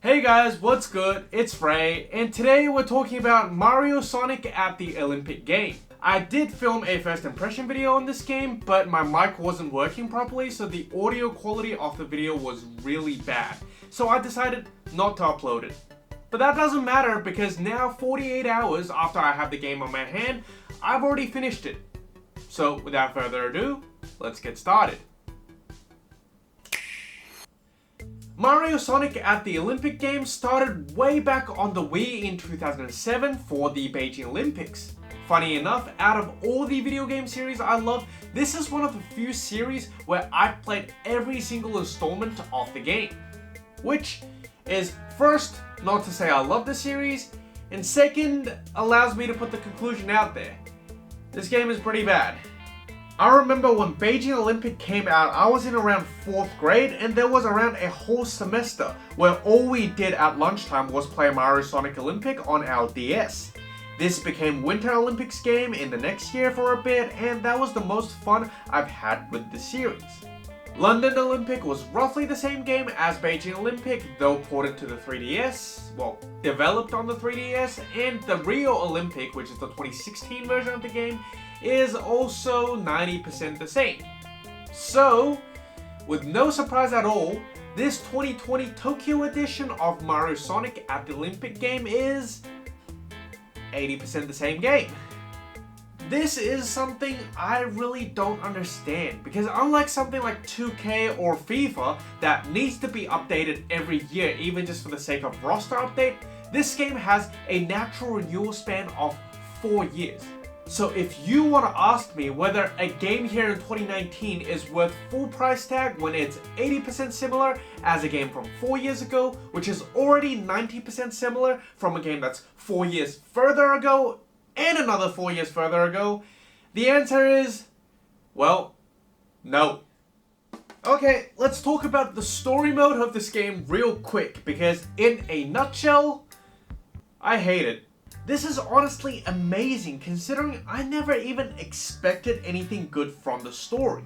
Hey guys, what's good? It's Frey, and today we're talking about Mario Sonic at the Olympic Game. I did film a first impression video on this game, but my mic wasn't working properly, so the audio quality of the video was really bad. So I decided not to upload it. But that doesn't matter because now 48 hours after I have the game on my hand, I've already finished it. So without further ado, let's get started. Mario Sonic at the Olympic Games started way back on the Wii in 2007 for the Beijing Olympics. Funny enough, out of all the video game series I love, this is one of the few series where I've played every single installment of the game. Which is, first, not to say I love the series, and second, allows me to put the conclusion out there. This game is pretty bad. I remember when Beijing Olympic came out, I was in around 4th grade and there was around a whole semester where all we did at lunchtime was play Mario Sonic Olympic on our DS. This became Winter Olympics game in the next year for a bit, and that was the most fun I've had with the series. London Olympic was roughly the same game as Beijing Olympic, though ported to the 3DS, well, developed on the 3DS, and the Rio Olympic, which is the 2016 version of the game, is also 90% the same. So, with no surprise at all, this 2020 Tokyo edition of Mario Sonic at the Olympic game is 80% the same game. This is something I really don't understand, because unlike something like 2K or FIFA that needs to be updated every year even just for the sake of roster update, this game has a natural renewal span of 4 years. So if you want to ask me whether a game here in 2019 is worth full price tag when it's 80% similar as a game from 4 years ago, which is already 90% similar from a game that's 4 years further ago and another 4 years further ago, the answer is, well, no. Okay, let's talk about the story mode of this game real quick, because in a nutshell, I hate it. This is honestly amazing considering I never even expected anything good from the story.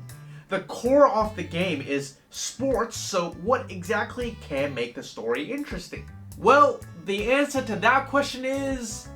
The core of the game is sports, so what exactly can make the story interesting? Well, the answer to that question is,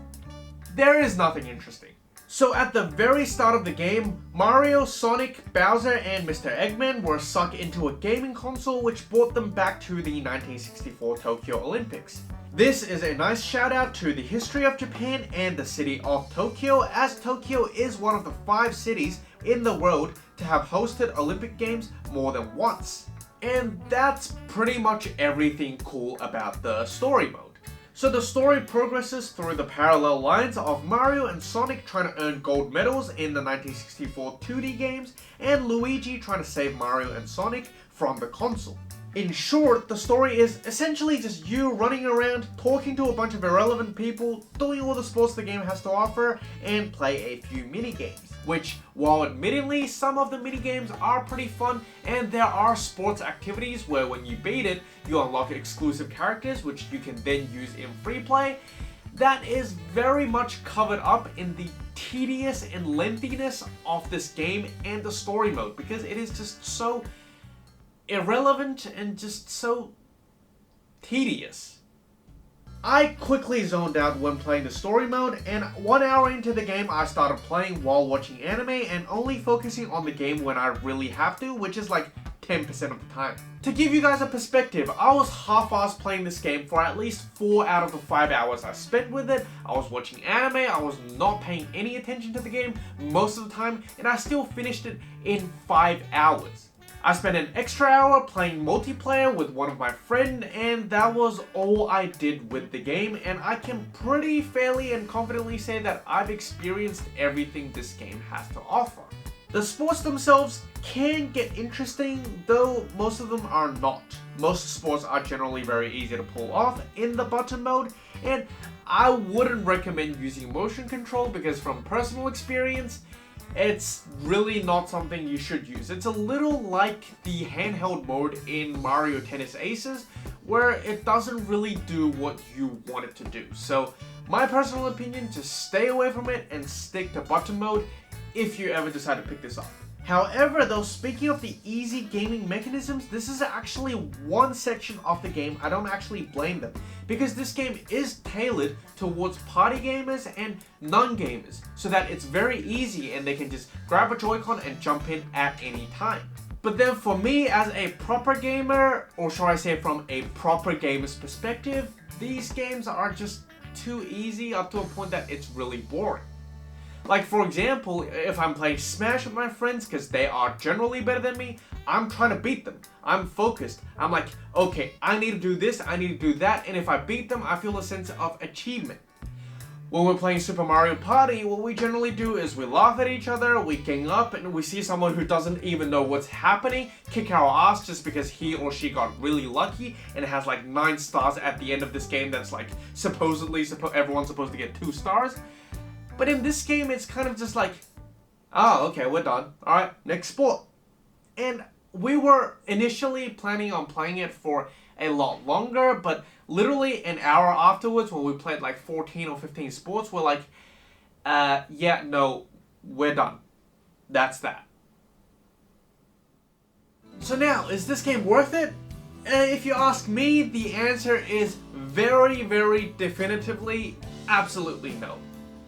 there is nothing interesting. So at the very start of the game, Mario, Sonic, Bowser, and Mr. Eggman were sucked into a gaming console which brought them back to the 1964 Tokyo Olympics. This is a nice shout out to the history of Japan and the city of Tokyo, as Tokyo is one of the 5 cities in the world to have hosted Olympic Games more than once. And that's pretty much everything cool about the story mode. So the story progresses through the parallel lines of Mario and Sonic trying to earn gold medals in the 1964 2D games, and Luigi trying to save Mario and Sonic from the console. In short, the story is essentially just you running around, talking to a bunch of irrelevant people, doing all the sports the game has to offer, and play a few minigames. Which, while admittedly some of the minigames are pretty fun, and there are sports activities where when you beat it, you unlock exclusive characters which you can then use in free play, that is very much covered up in the tedious and lengthiness of this game and the story mode, because it is just so irrelevant and just so tedious. I quickly zoned out when playing the story mode, and 1 hour into the game I started playing while watching anime and only focusing on the game when I really have to, which is like 10% of the time. To give you guys a perspective, I was half-assed playing this game for at least 4 out of the 5 hours I spent with it. I was watching anime, I was not paying any attention to the game most of the time, and I still finished it in 5 hours. I spent an extra hour playing multiplayer with one of my friends, and that was all I did with the game, and I can pretty fairly and confidently say that I've experienced everything this game has to offer. The sports themselves can get interesting, though most of them are not. Most sports are generally very easy to pull off in the button mode, and I wouldn't recommend using motion control because from personal experience, it's really not something you should use. It's a little like the handheld mode in Mario Tennis Aces, where it doesn't really do what you want it to do. So my personal opinion, just stay away from it and stick to button mode if you ever decide to pick this up. However, though, speaking of the easy gaming mechanisms, this is actually one section of the game I don't actually blame them, because this game is tailored towards party gamers and non-gamers, so that it's very easy and they can just grab a Joy-Con and jump in at any time. But then for me as a proper gamer, or shall I say from a proper gamer's perspective, these games are just too easy up to a point that it's really boring. Like, for example, if I'm playing Smash with my friends, because they are generally better than me, I'm trying to beat them. I'm focused. I'm like, okay, I need to do this, I need to do that, and if I beat them, I feel a sense of achievement. When we're playing Super Mario Party, what we generally do is we laugh at each other, we gang up, and we see someone who doesn't even know what's happening kick our ass just because he or she got really lucky and has like 9 stars at the end of this game that's like supposedly everyone's supposed to get 2 stars. But in this game, it's kind of just like, oh, okay, we're done. Alright, next sport. And we were initially planning on playing it for a lot longer, but literally an hour afterwards, when we played like 14 or 15 sports, we're like, yeah, no, we're done. That's that. So now, is this game worth it? If you ask me, the answer is very, very definitively, absolutely no.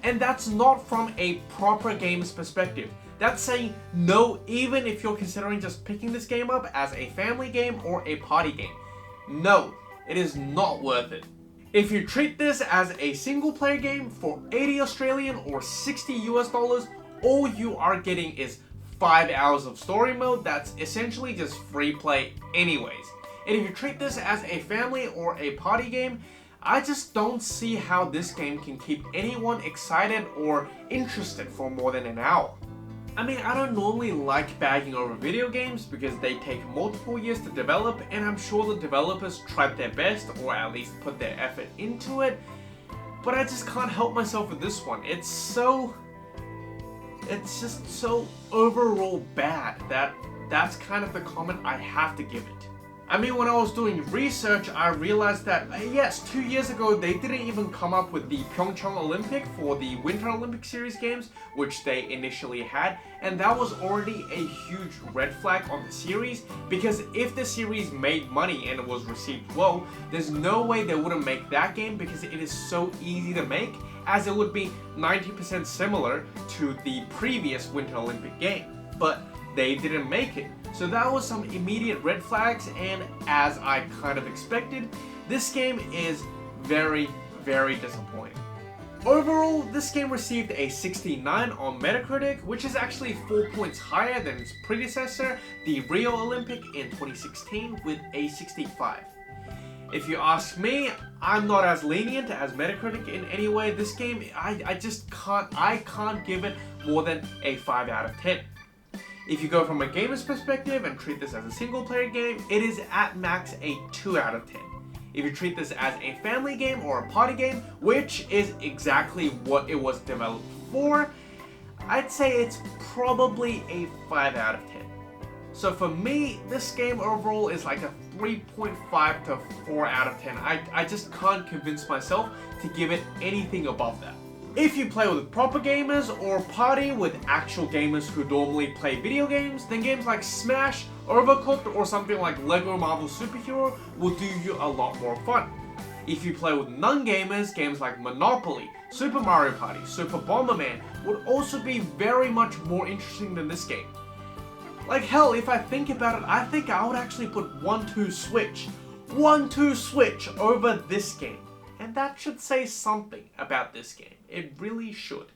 And that's not from a proper game's perspective. That's saying no even if you're considering just picking this game up as a family game or a party game. No, it is not worth it. If you treat this as a single player game for 80 Australian or 60 US dollars, all you are getting is 5 hours of story mode that's essentially just free play anyways. And if you treat this as a family or a party game, I just don't see how this game can keep anyone excited or interested for more than an hour. I mean, I don't normally like bagging over video games because they take multiple years to develop, and I'm sure the developers tried their best or at least put their effort into it, but I just can't help myself with this one. It's just so overall bad that's kind of the comment I have to give it. I mean, when I was doing research, I realized that, yes, 2 years ago, they didn't even come up with the Pyeongchang Olympic for the Winter Olympic Series games, which they initially had, and that was already a huge red flag on the series, because if the series made money and it was received well, there's no way they wouldn't make that game because it is so easy to make, as it would be 90% similar to the previous Winter Olympic game. But they didn't make it. So that was some immediate red flags, and as I kind of expected, this game is very, very disappointing. Overall, this game received a 69 on Metacritic, which is actually 4 points higher than its predecessor, the Rio Olympic in 2016, with a 65. If you ask me, I'm not as lenient as Metacritic in any way. This game, I can't give it more than a 5 out of 10. If you go from a gamer's perspective and treat this as a single player game, it is at max a 2 out of 10. If you treat this as a family game or a party game, which is exactly what it was developed for, I'd say it's probably a 5 out of 10. So for me, this game overall is like a 3.5 to 4 out of 10. I just can't convince myself to give it anything above that. If you play with proper gamers or party with actual gamers who normally play video games, then games like Smash, Overcooked, or something like LEGO Marvel Superhero will do you a lot more fun. If you play with non-gamers, games like Monopoly, Super Mario Party, Super Bomberman would also be very much more interesting than this game. Like hell, if I think about it, I think I would actually put 1-2 Switch over this game. And that should say something about this game. It really should.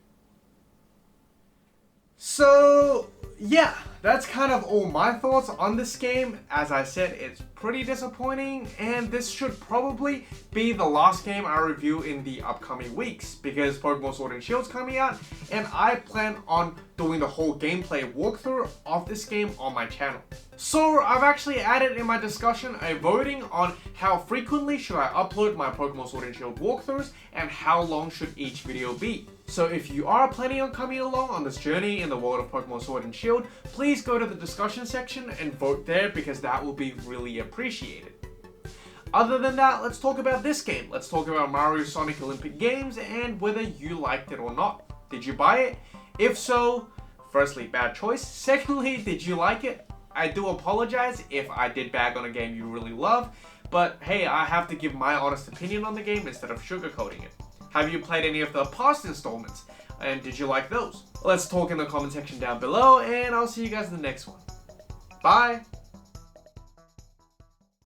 So, yeah, that's kind of all my thoughts on this game. As I said, it's pretty disappointing, and this should probably be the last game I review in the upcoming weeks, because Pokemon Sword and Shield's coming out, and I plan on doing the whole gameplay walkthrough of this game on my channel. So I've actually added in my discussion a voting on how frequently should I upload my Pokemon Sword and Shield walkthroughs and how long should each video be. So if you are planning on coming along on this journey in the world of Pokemon Sword and Shield, please go to the discussion section and vote there, because that will be really appreciated. Other than that, let's talk about this game. Let's talk about Mario Sonic Olympic Games and whether you liked it or not. Did you buy it? If so, Firstly, bad choice. Secondly, did you like it? I do apologize if I did bag on a game you really love, but hey, I have to give my honest opinion on the game instead of sugarcoating it. Have you played any of the past installments? And did you like those? Let's talk in the comment section down below, and I'll see you guys in the next one. Bye!